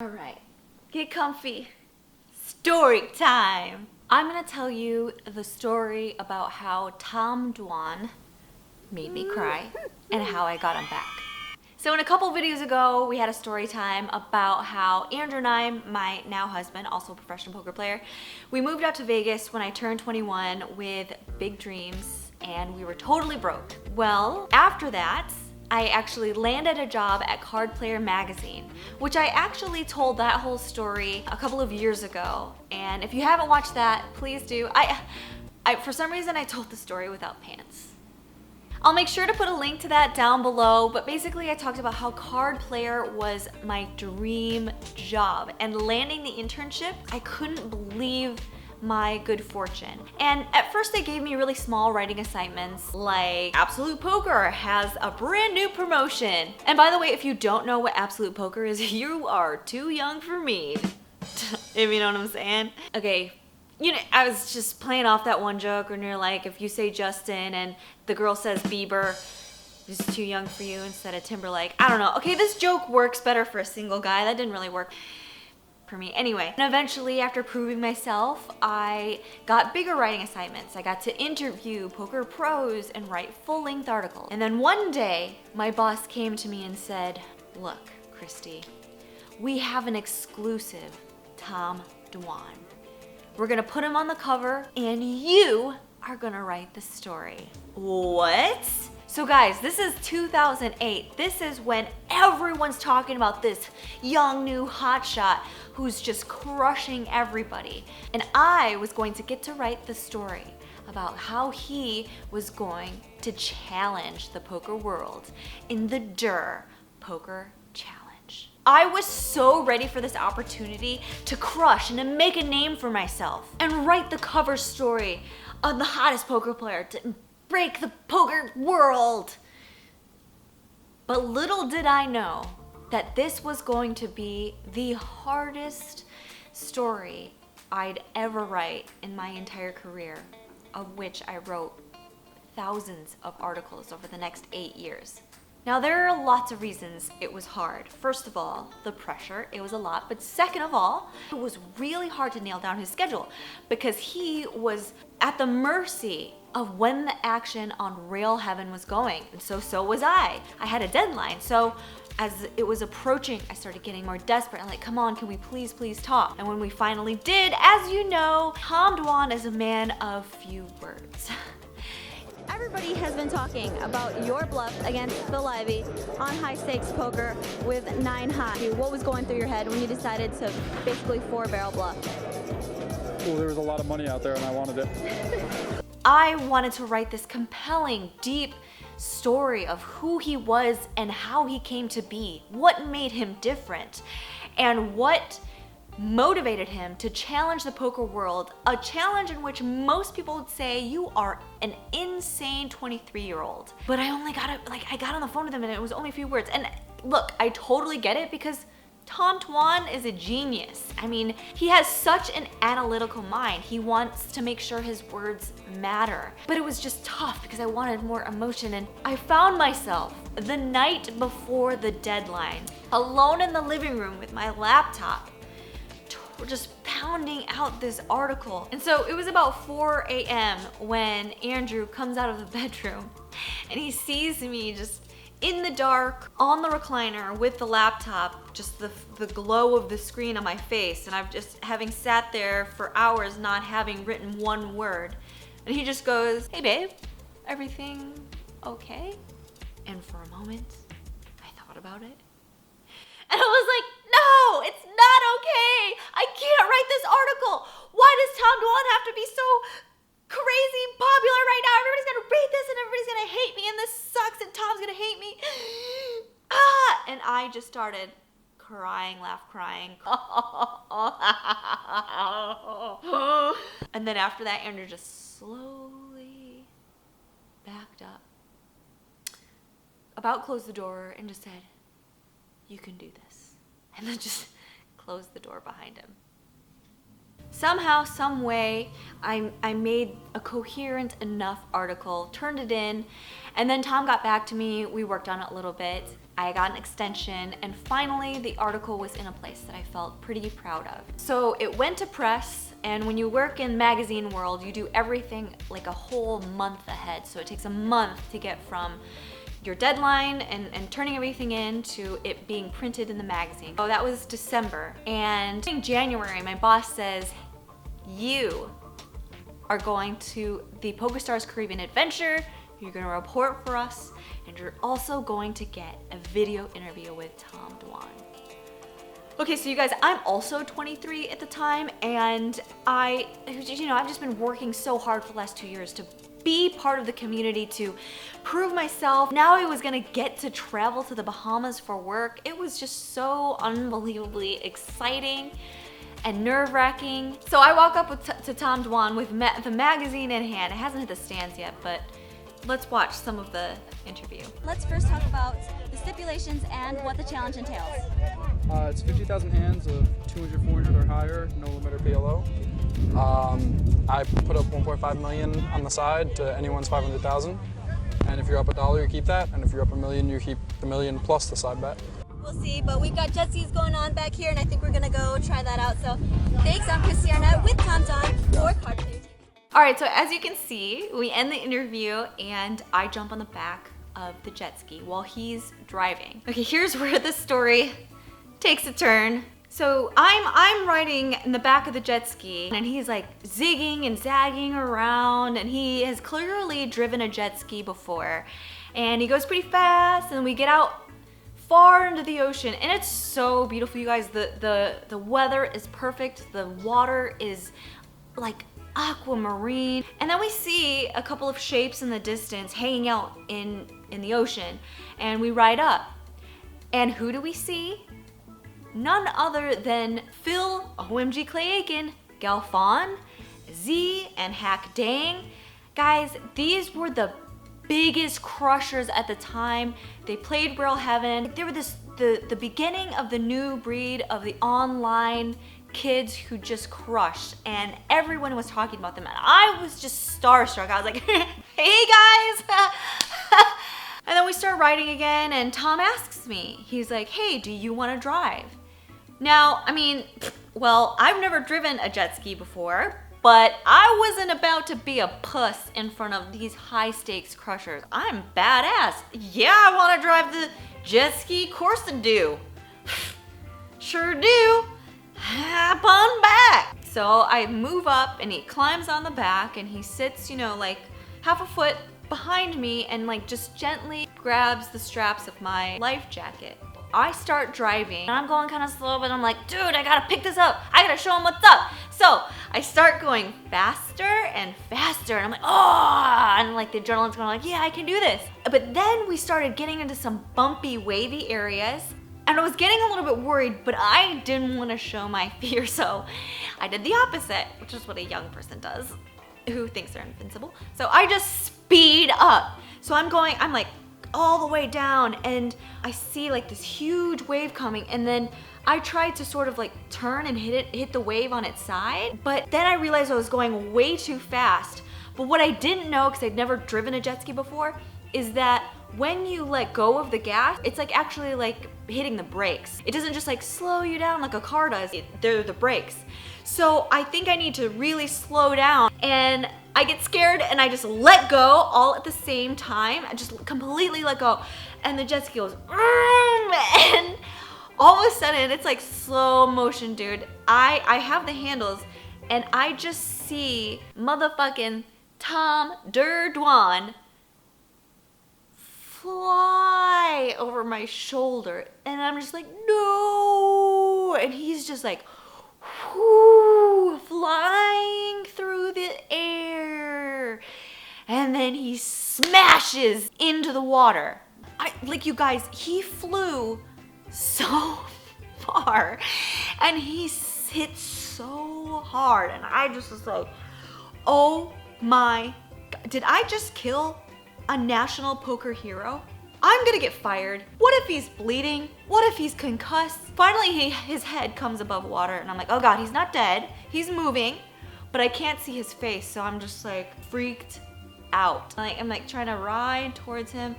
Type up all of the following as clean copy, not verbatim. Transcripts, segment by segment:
Alright, get comfy. Story time! I'm gonna tell you the story about how Dwan made me cry and how I got him back. So in a couple videos ago, we had a story time about how Andrew and I, my now husband, also a professional poker player, we moved out to Vegas when I turned 21 with big dreams and we were totally broke. Well, after that, I actually landed a job at Card Player magazine, which I actually told that whole story a couple of years ago. And if you haven't watched that, please do. For some reason, I told the story without pants. I'll make sure to put a link to that down below, but basically I talked about how Card Player was my dream job, and landing the internship, I couldn't believe my good fortune. And at first they gave me really small writing assignments like Absolute Poker has a brand new promotion. And by the way, if you don't know what Absolute Poker is, you are too young for me. If you know what I'm saying. Okay, you know, I was just playing off that one joke when you're like, if you say Justin and the girl says Bieber, this is too young for you instead of Timberlake. I don't know. Okay, this joke works better for a single guy. That didn't really work for me. Anyway, and eventually after proving myself, I got bigger writing assignments. I got to interview poker pros and write full-length articles. And then one day, my boss came to me and said, look, Kristy, we have an exclusive Dwan. We're gonna put him on the cover and you are gonna write the story. What? So guys, this is 2008. This is when everyone's talking about this young new hotshot who's just crushing everybody. And I was going to get to write the story about how he was going to challenge the poker world in the Durrrr Poker Challenge. I was so ready for this opportunity to crush and to make a name for myself and write the cover story of the hottest poker player to break the poker world. But little did I know that this was going to be the hardest story I'd ever write in my entire career, of which I wrote thousands of articles over the next 8 years. Now there are lots of reasons it was hard. First of all, the pressure, it was a lot. But second of all, it was really hard to nail down his schedule because he was at the mercy of when the action on Rail Heaven was going. And so was I. I had a deadline. So as it was approaching, I started getting more desperate. I'm like, come on, can we please talk? And when we finally did, as you know, Dwan is a man of few words. Everybody has been talking about your bluff against 𝕨𝕗𝕗 on high stakes poker with 9 high. What was going through your head when you decided to basically 4-barrel bluff? Well, there was a lot of money out there and I wanted it. I wanted to write this compelling, deep story of who he was and how he came to be, what made him different, and what motivated him to challenge the poker world, a challenge in which most people would say you are an insane 23-year-old. But I only got it, I got on the phone with him and it was only a few words. And look, I totally get it because Dwan is a genius. I mean, he has such an analytical mind. He wants to make sure his words matter. But it was just tough because I wanted more emotion, and I found myself the night before the deadline, alone in the living room with my laptop, just pounding out this article. And so it was about 4 a.m. when Andrew comes out of the bedroom and he sees me just in the dark on the recliner with the laptop, just the glow of the screen on my face, and I've just having sat there for hours not having written one word. And he just goes, hey babe, everything okay? And for a moment, I thought about it. And I was like, no, it's not okay. I can't write this article. Why does Dwan have to be so crazy popular right now? Everybody's gonna read this and everybody's gonna hate me and this sucks and Tom's gonna hate me. And I just started crying, crying. And then after that, Andrew just slowly backed up, about closed the door and just said, you can do this. And then just closed the door behind him. Somehow, some way, I made a coherent enough article, turned it in, and then Tom got back to me. We worked on it a little bit. I got an extension, and finally the article was in a place that I felt pretty proud of. So it went to press, and when you work in magazine world, you do everything like a whole month ahead. So it takes a month to get from your deadline and turning everything in to it being printed in the magazine. So that was December, and in January my boss says, you are going to the PokerStars Caribbean Adventure, you're gonna report for us, and you're also going to get a video interview with Tom Dwan. Okay, so you guys, I'm also 23 at the time, and I've just been working so hard for the last 2 years to be part of the community, to prove myself. Now I was gonna get to travel to the Bahamas for work. It was just so unbelievably exciting and nerve-wracking. So I walk up to Tom Dwan with the magazine in hand. It hasn't hit the stands yet, but let's watch some of the interview. Let's first talk about the stipulations and what the challenge entails. It's 50,000 hands of 200, 400 or higher, no limit or PLO. I put up 1.5 million on the side to anyone's 500,000. And if you're up $1, you keep that. And if you're up $1 million, you keep the million plus the side bet. We'll see, but we've got jet skis going on back here, and I think we're gonna go try that out. So thanks, I'm Kristy Arnett with Tom Dwan for Card Player TV. All right, so as you can see, we end the interview and I jump on the back of the jet ski while he's driving. Okay, here's where the story takes a turn. So I'm riding in the back of the jet ski, and he's like zigging and zagging around, and he has clearly driven a jet ski before, and he goes pretty fast, and we get out far into the ocean, and it's so beautiful, you guys. The weather is perfect, the water is like aquamarine, and then we see a couple of shapes in the distance hanging out in the ocean, and we ride up, and who do we see? None other than Phil, OMG Clay-Aiken, Galfon, Z, and Hack Dang. Guys, these were the biggest crushers at the time. They played Braille Heaven. They were the beginning of the new breed of the online kids who just crushed, and everyone was talking about them, and I was just starstruck. I was like, hey guys! And then we start riding again, and Tom asks me, he's like, hey, do you want to drive? Now, I mean, well, I've never driven a jet ski before, but I wasn't about to be a puss in front of these high stakes crushers. I'm badass. Yeah, I want to drive the jet ski, of course I do. Sure do. Hop on back. So I move up, and he climbs on the back, and he sits, like half a foot behind me, and like just gently grabs the straps of my life jacket. I start driving, and I'm going kind of slow, but I'm like, dude, I gotta pick this up. I gotta show him what's up. So I start going faster and faster, and I'm like, oh, and like the adrenaline's going like, yeah, I can do this. But then we started getting into some bumpy, wavy areas, and I was getting a little bit worried, but I didn't want to show my fear, so I did the opposite, which is what a young person does who thinks they're invincible. So I just speed up. So I'm like all the way down, and I see like this huge wave coming, and then I tried to sort of like turn and hit the wave on its side, but then I realized I was going way too fast. But what I didn't know, because I'd never driven a jet ski before, is that when you let go of the gas, it's like actually like hitting the brakes. It doesn't just like slow you down like a car does. They're the brakes. So I think I need to really slow down, and I get scared and I just let go all at the same time. I just completely let go, and the jet ski goes, and all of a sudden it's like slow motion, dude. I have the handles, and I just see motherfucking Tom Dwan fly over my shoulder, and I'm just like, no, and he's just like, whoo, flying through the air, and then he smashes into the water. You guys, he flew so far, and he hit so hard, and I just was like, oh my God, did I just kill a national poker hero? I'm gonna get fired. What if he's bleeding? What if he's concussed? Finally, his head comes above water, and I'm like, oh God, he's not dead. He's moving, but I can't see his face, so I'm just like freaked out. I'm like trying to ride towards him,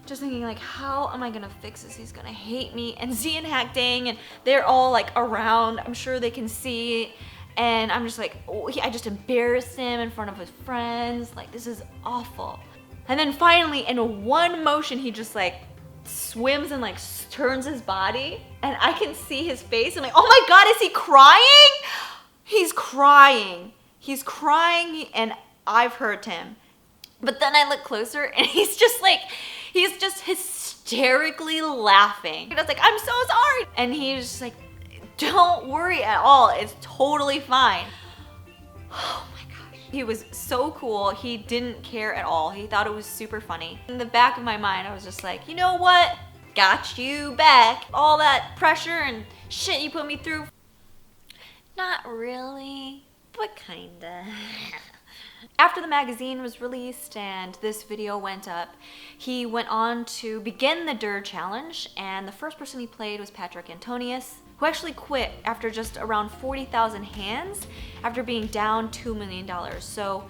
just thinking like, how am I gonna fix this? He's gonna hate me. And Z and Hack Dang, and they're all like around. I'm sure they can see. And I'm just like, oh, I just embarrassed him in front of his friends. Like, this is awful. And then finally, in one motion, he just like swims and like turns his body. And I can see his face. I'm like, oh my God, is he crying? He's crying. He's crying, and I've hurt him. But then I look closer, and he's just hysterically laughing. He was like, I'm so sorry. And he's just like, don't worry at all. It's totally fine. Oh my gosh. He was so cool. He didn't care at all. He thought it was super funny. In the back of my mind, I was just like, you know what? Got you back. All that pressure and shit you put me through. Not really, but kinda. After the magazine was released and this video went up, he went on to begin the Durrrr challenge, and the first person he played was Patrick Antonius, who actually quit after just around 40,000 hands after being down $2 million. So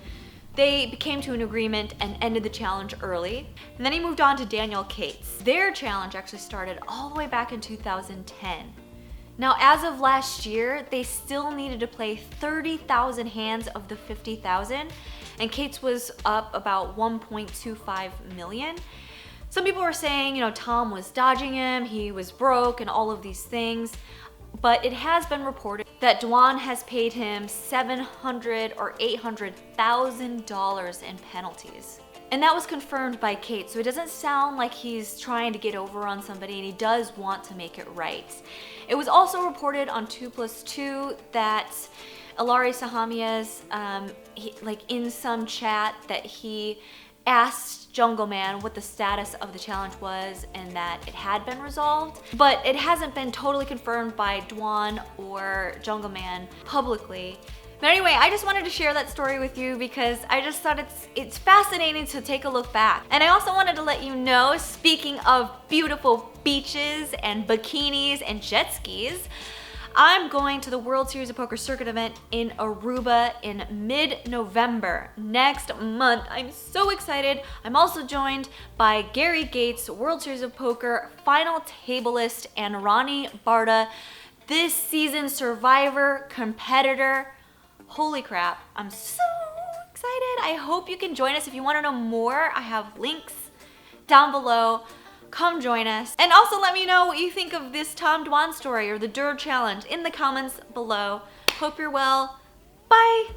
they came to an agreement and ended the challenge early. And then he moved on to Daniel Cates. Their challenge actually started all the way back in 2010. Now, as of last year, they still needed to play 30,000 hands of the 50,000, and Cates was up about 1.25 million. Some people were saying, you know, Tom was dodging him, he was broke, and all of these things. But it has been reported that Dwan has paid him $700,000 or $800,000 in penalties. And that was confirmed by Cates, so it doesn't sound like he's trying to get over on somebody, and he does want to make it right. It was also reported on 2+2 that Alari Sahamias, in some chat, that he asked Jungle Man what the status of the challenge was and that it had been resolved. But it hasn't been totally confirmed by Dwan or Jungle Man publicly. But anyway, I just wanted to share that story with you because I just thought it's fascinating to take a look back. And I also wanted to let you know, speaking of beautiful beaches and bikinis and jet skis, I'm going to the World Series of Poker circuit event in Aruba in mid-November next month. I'm so excited. I'm also joined by Gary Gates, World Series of Poker final tableist, and Ronnie Barta, this season's Survivor competitor. Holy crap, I'm so excited. I hope you can join us. If you want to know more, I have links down below. Come join us. And also let me know what you think of this Tom Dwan story or the Durrrr challenge in the comments below. Hope you're well. Bye.